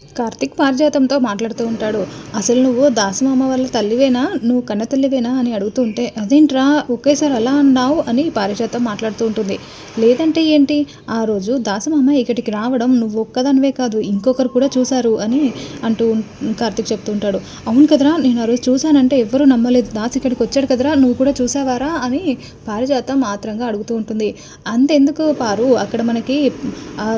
కార్తీక్ పారిజాతంతో మాట్లాడుతూ ఉంటాడు. "అసలు నువ్వు దాసమామ వాళ్ళ తల్లివేనా? నువ్వు కన్న తల్లివేనా?" అని అడుగుతూ ఉంటే, "అదేంట్రా ఒకేసారి అలా అన్నావు?" అని పారిజాతం మాట్లాడుతూ ఉంటుంది. "లేదంటే ఏంటి? ఆ రోజు దాసమామ ఇక్కడికి రావడం నువ్వు ఒక్కదానివే కాదు ఇంకొకరు కూడా చూశారు" అని అంటూ కార్తీక్ చెప్తూ ఉంటాడు. "అవును కదరా! నేను ఆ రోజు చూశానంటే ఎవ్వరూ నమ్మలేదు. దాస్ ఇక్కడికి వచ్చాడు కదరా! నువ్వు కూడా చూసావారా?" అని పారిజాతం ఆత్రంగా అడుగుతూ ఉంటుంది. "అంతెందుకు పారు, అక్కడ మనకి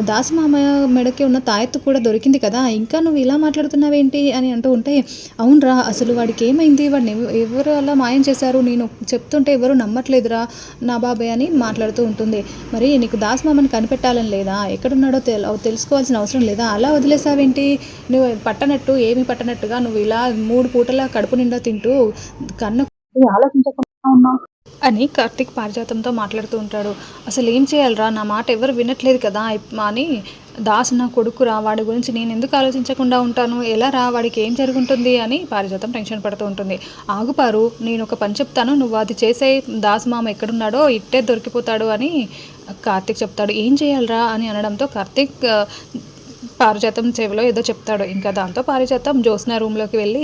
దాసమామ మెడకి ఉన్న తాయెత్తు కూడా దొరికింది కదా! ఇంకా నువ్వు ఇలా మాట్లాడుతున్నావేంటి?" అని అంటూ ఉంటే, "అవునురా, అసలు వాడికి ఏమైంది? వాడిని ఎవరు అలా మాయం చేశారు? నేను చెప్తుంటే ఎవరు నమ్మట్లేదురా నా బాబాయ్" అని మాట్లాడుతూ ఉంటుంది. "మరి నీకు దాసమామని కనిపెట్టాలని లేదా? ఎక్కడున్నాడో తెలుసుకోవాల్సిన అవసరం లేదా? అలా వదిలేసావేంటి? నువ్వు పట్టనట్టు ఏమి పట్టనట్టుగా నువ్వు ఇలా 3 పూటలా కడుపు నిండా తింటూ కన్న ఆలోచించకుండా ఉన్నావు" అని కార్తీక్ పారిజాతంతో మాట్లాడుతూ ఉంటాడు. "అసలు ఏం చేయాలిరా? నా మాట ఎవరు వినట్లేదు కదా అని. దాస్ నా కొడుకురా, వాడి గురించి నేను ఎందుకు ఆలోచించకుండా ఉంటాను? ఎలా రా, వాడికి ఏం జరుగుంటుంది" అని పారిజాతం టెన్షన్ పడుతూ ఉంటుంది. "ఆగు పారు, నేను ఒక పని చెప్తాను, నువ్వు అది చేసేయి. దాస్ మామ ఎక్కడున్నాడో ఇట్టే దొరికిపోతాడు" అని కార్తీక్ చెప్తాడు. "ఏం చేయాలిరా?" అని అనడంతో కార్తీక్ పారిజాతం చెవిలో ఏదో చెప్తాడు. ఇంకా దాంతో పారిజాతం జ్యోత్స్న రూమ్లోకి వెళ్ళి,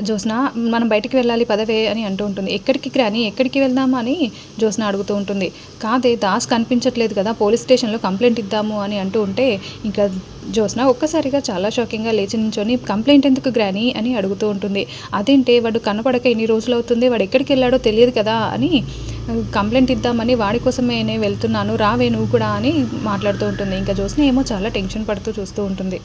"జ్యోత్స్న, మనం బయటికి వెళ్ళాలి పదవే" అని అంటూ ఉంటుంది. "ఎక్కడికి గ్రాని, ఎక్కడికి వెళ్దాము?" అని జ్యోత్స్న అడుగుతూ ఉంటుంది. "కాదే, దాస్ కనిపించట్లేదు కదా, పోలీస్ స్టేషన్లో కంప్లైంట్ ఇద్దాము" అని అంటూ ఉంటే, ఇంకా జ్యోత్స్న ఒక్కసారిగా చాలా షాకింగ్గా లేచి నించొని, "కంప్లైంట్ ఎందుకు గ్రాని?" అని అడుగుతూ ఉంటుంది. "అదేంటే, వాడు కనపడక ఎన్ని రోజులు అవుతుంది, వాడు ఎక్కడికి వెళ్ళాడో తెలియదు కదా" అని, "కంప్లైంట్ ఇద్దామని వాడి కోసమే నేను వెళ్తున్నాను, రావే నువ్వు కూడా" అని మాట్లాడుతూ ఉంటుంది. ఇంకా జ్యోత్స్న ఏమో చాలా టెన్షన్ పడుతూ చూస్తూ ఉంటుంది.